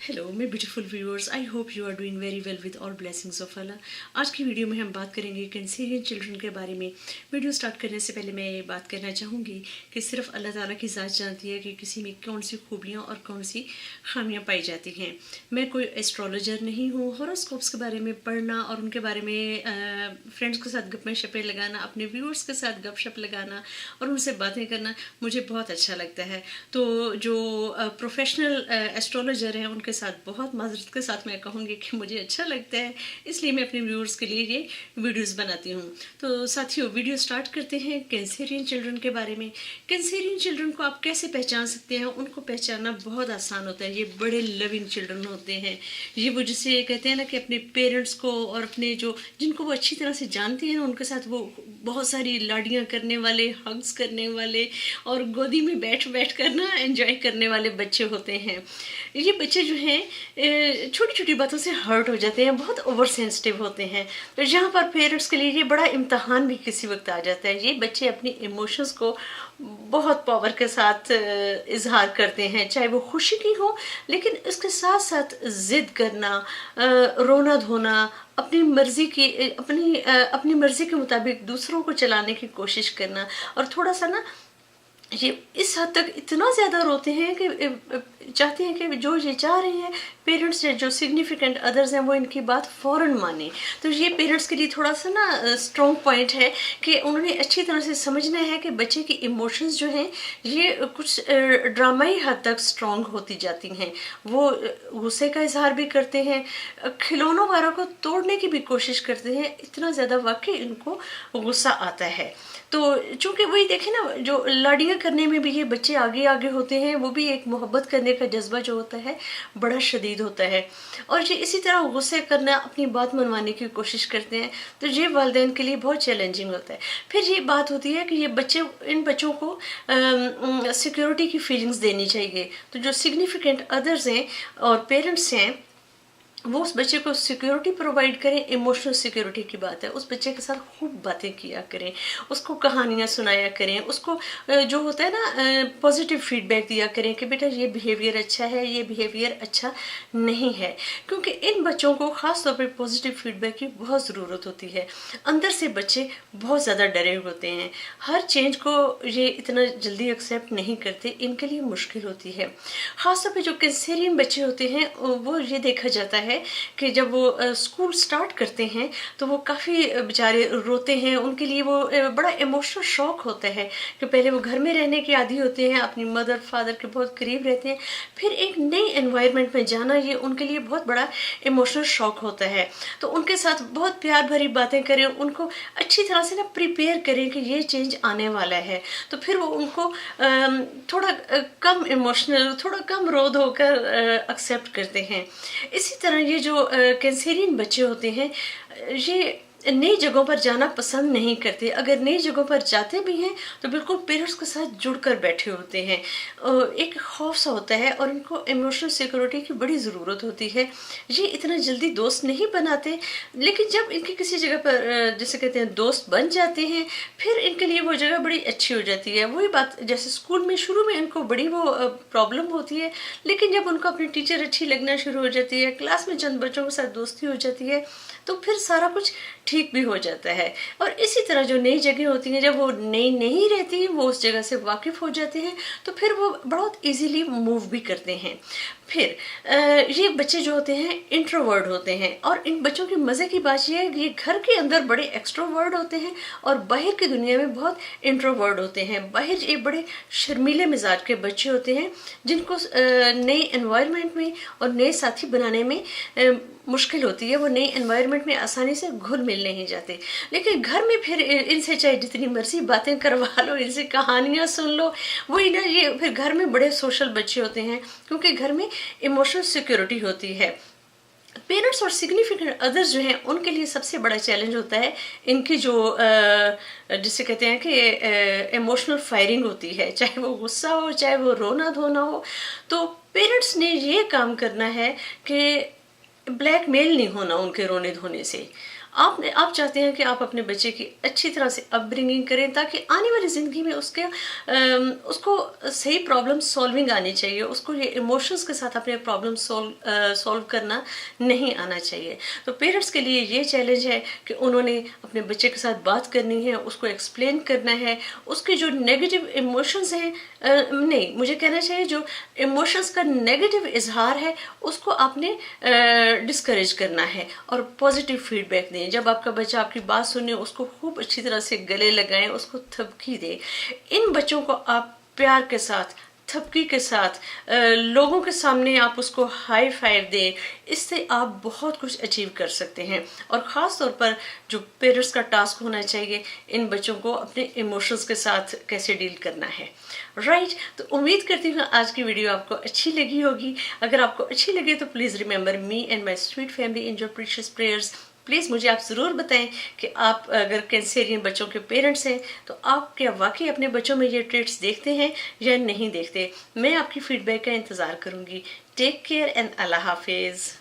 Hello my beautiful viewers, I hope you are doing very well with all blessings of Allah. आज की video में हम बात करेंगे कैंसेरियन चिल्ड्रन के बारे में। वीडियो स्टार्ट करने से पहले मैं ये बात करना चाहूँगी कि सिर्फ अल्लाह ताला की ज़ात जानती है कि किसी में कौन सी खूबियाँ और कौन सी खामियाँ पाई जाती हैं। मैं कोई एस्ट्रोलॉजर नहीं हूँ। हॉरोस्कोप्स के बारे में पढ़ना और उनके बारे में फ्रेंड्स के साथ गप्पे शप्पे लगाना, अपने व्यूअर्स के साथ गपशप लगाना और उनसे बातें करना मुझे बहुत अच्छा लगता है। तो जो प्रोफेशनल एस्ट्रोलॉजर हैं उनके साथ बहुत माजरत के साथ मैं कहूँगी कि मुझे अच्छा लगता है, इसलिए मैं अपने व्यूअर्स के लिए ये वीडियोस बनाती हूँ। तो साथियों, वीडियो स्टार्ट करते हैं कैंसेरियन चिल्ड्रन के बारे में। कैंसेरियन चिल्ड्रन को आप कैसे पहचान सकते हैं? उनको पहचानना बहुत आसान होता है। ये बड़े लविंग चिल्ड्रन होते हैं। ये वो जिसे कहते हैं ना कि अपने पेरेंट्स को और अपने जिनको वो अच्छी तरह से जानते हैं उनके साथ वो बहुत सारी लाडियाँ करने वाले, हग्स करने वाले और गोदी में बैठ बैठ कर ना एंजॉय करने वाले बच्चे होते हैं। ये बच्चे जो हैं छोटी छोटी बातों से हर्ट हो जाते हैं, बहुत ओवर सेंसिटिव होते हैं। तो यहाँ पर पेरेंट्स के लिए ये बड़ा इम्तहान भी किसी वक्त आ जाता है। ये बच्चे अपनी इमोशंस को बहुत पावर के साथ इजहार करते हैं, चाहे वो खुशी की हो, लेकिन इसके साथ साथ ज़िद करना, रोना धोना, अपनी मर्जी के मुताबिक दूसरों को चलाने की कोशिश करना और थोड़ा सा ना ये इस हद तक इतना ज़्यादा रोते हैं कि चाहते हैं कि जो ये चाह रहे हैं पेरेंट्स या जो सिग्निफिकेंट अदर्स हैं वो इनकी बात फ़ौरन माने। तो ये पेरेंट्स के लिए थोड़ा सा ना स्ट्रॉन्ग पॉइंट है कि उन्होंने अच्छी तरह से समझना है कि बच्चे की इमोशंस जो हैं ये कुछ ड्रामाई हद तक स्ट्रॉन्ग होती जाती हैं। वो गुस्से का इजहार भी करते हैं, खिलौनों वगैरह को तोड़ने की भी कोशिश करते हैं। इतना ज़्यादा वाकई इनको गुस्सा आता है। तो चूंकि वही देखें ना, जो लाड़ियाँ करने में भी ये बच्चे आगे आगे होते हैं, वो भी एक मोहब्बत करने का जज्बा जो होता है बड़ा शदीद होता है। और ये इसी तरह गुस्से करना, अपनी बात मनवाने की कोशिश करते हैं। तो ये वालिदैन के लिए बहुत चैलेंजिंग होता है। फिर ये बात होती है कि इन बच्चों को सिक्योरिटी की फीलिंग्स देनी चाहिए। तो जो सिग्निफिकेंट अदर्स हैं और पेरेंट्स हैं वो उस बच्चे को सिक्योरिटी प्रोवाइड करें। इमोशनल सिक्योरिटी की बात है, उस बच्चे के साथ खूब बातें किया करें, उसको कहानियाँ सुनाया करें, उसको जो होता है ना पॉजिटिव फीडबैक दिया करें कि बेटा ये बिहेवियर अच्छा है, ये बिहेवियर अच्छा नहीं है। क्योंकि इन बच्चों को ख़ास तौर पर पॉजिटिव फीडबैक की बहुत ज़रूरत होती है। अंदर से बच्चे बहुत ज़्यादा डरे होते हैं, हर चेंज को ये इतना जल्दी एक्सेप्ट नहीं करते, इनके लिए मुश्किल होती है। ख़ास तौर पर जो कैंसेरियन बच्चे होते हैं वो ये देखा जाता है कि जब वो स्कूल स्टार्ट करते हैं तो वो काफ़ी बेचारे रोते हैं। उनके लिए वो बड़ा इमोशनल शॉक होता है कि पहले वो घर में रहने के आदी होते हैं, अपनी मदर फादर के बहुत करीब रहते हैं, फिर एक नई एनवायरनमेंट में जाना ये उनके लिए बहुत बड़ा इमोशनल शॉक होता है। तो उनके साथ बहुत प्यार भरी बातें करें, उनको अच्छी तरह से ना प्रिपेयर करें कि ये चेंज आने वाला है। तो फिर वो उनको थोड़ा कम इमोशनल, थोड़ा कम रो धो कर एक्सेप्ट करते हैं। इसी तरह ये जो कैंसेरियन बच्चे होते हैं ये नई जगहों पर जाना पसंद नहीं करते। अगर नई जगहों पर जाते भी हैं तो बिल्कुल पेरेंट्स के साथ जुड़कर बैठे होते हैं। एक खौफ सा होता है और इनको इमोशनल सिक्योरिटी की बड़ी ज़रूरत होती है। ये इतना जल्दी दोस्त नहीं बनाते, लेकिन जब इनकी किसी जगह पर जैसे कहते हैं दोस्त बन जाते हैं फिर इनके लिए वो जगह बड़ी अच्छी हो जाती है। वही बात, जैसे स्कूल में शुरू में इनको बड़ी वो प्रॉब्लम होती है, लेकिन जब उनको अपनी टीचर अच्छी लगना शुरू हो जाती है, क्लास में चंद बच्चों के साथ दोस्ती हो जाती है, तो फिर सारा कुछ ठीक भी हो जाता है। और इसी तरह जो नई जगह होती हैं, जब वो नई नहीं रहती, वो उस जगह से वाकिफ़ हो जाते हैं तो फिर वो बहुत इजीली मूव भी करते हैं। फिर ये बच्चे जो होते हैं इंट्रोवर्ड होते हैं, और इन बच्चों की मज़े की बात ये है कि ये घर के अंदर बड़े एक्सट्रोवर्ड होते हैं और बाहर की दुनिया में बहुत इंट्रोवर्ड होते हैं। बाहर ये बड़े शर्मीले मिजाज के बच्चे होते हैं जिनको नए एनवायरनमेंट में और नए साथी बनाने में मुश्किल होती है। वो नई एनवायरनमेंट में आसानी से घुल मिल नहीं जाते। लेकिन घर में फिर इनसे चाहे जितनी मर्जी बातें करवा लो, इनसे कहानियाँ सुन लो, वही ना, ये फिर घर में बड़े सोशल बच्चे होते हैं क्योंकि घर में इमोशनल सिक्योरिटी होती है। पेरेंट्स और सिग्निफिकेंट अदर्स जो हैं उनके लिए सबसे बड़ा चैलेंज होता है इनकी जो जिसे कहते हैं कि इमोशनल फायरिंग होती है, चाहे वो गुस्सा हो, चाहे वो रोना धोना हो। तो पेरेंट्स ने ये काम करना है कि ब्लैकमेल नहीं होना उनके रोने धोने से। آپ چاہتے ہیں کہ آپ اپنے بچے کی اچھی طرح سے اپ برنگنگ کریں تاکہ آنے والی زندگی میں اس کو صحیح پرابلم سالونگ آنی چاہیے، اس کو یہ ایموشنز کے ساتھ اپنے پرابلم سالو کرنا نہیں آنا چاہیے. تو پیرنٹس کے لیے یہ چیلنج ہے کہ انہوں نے اپنے بچے کے ساتھ بات کرنی ہے، اس کو ایکسپلین کرنا ہے، اس کے جو نیگیٹو ایموشنز ہیں نہیں مجھے کہنا چاہیے جو ایموشنز کا نیگیٹو اظہار ہے اس کو آپ نے ڈسکریج کرنا ہے اور پازیٹیو فیڈ بیک دیں. جب آپ کا بچہ آپ کی بات سنے اس کو خوب اچھی طرح سے گلے لگائیں، اس کو تھپکی دیں. ان بچوں کو آپ پیار کے ساتھ، تھپکی کے ساتھ، لوگوں کے سامنے آپ اس کو ہائی فائیو دیں. اس سے آپ بہت کچھ اچیو کر سکتے ہیں. اور خاص طور پر جو پیرنٹس کا ٹاسک ہونا چاہیے ان بچوں کو اپنے ایموشنز کے ساتھ کیسے ڈیل کرنا ہے. رائٹ، تو امید کرتی ہوں آج کی ویڈیو آپ کو اچھی لگی ہوگی. اگر آپ کو اچھی لگے تو please remember me and my sweet family in your precious prayers. Please مجھے آپ ضرور بتائیں کہ آپ اگر کینسیرین بچوں کے پیرنٹس ہیں تو آپ کیا واقعی اپنے بچوں میں یہ ٹریٹس دیکھتے ہیں یا نہیں دیکھتے. میں آپ کی فیڈ بیک کا انتظار کروں گی. ٹیک کیئر اینڈ اللہ حافظ.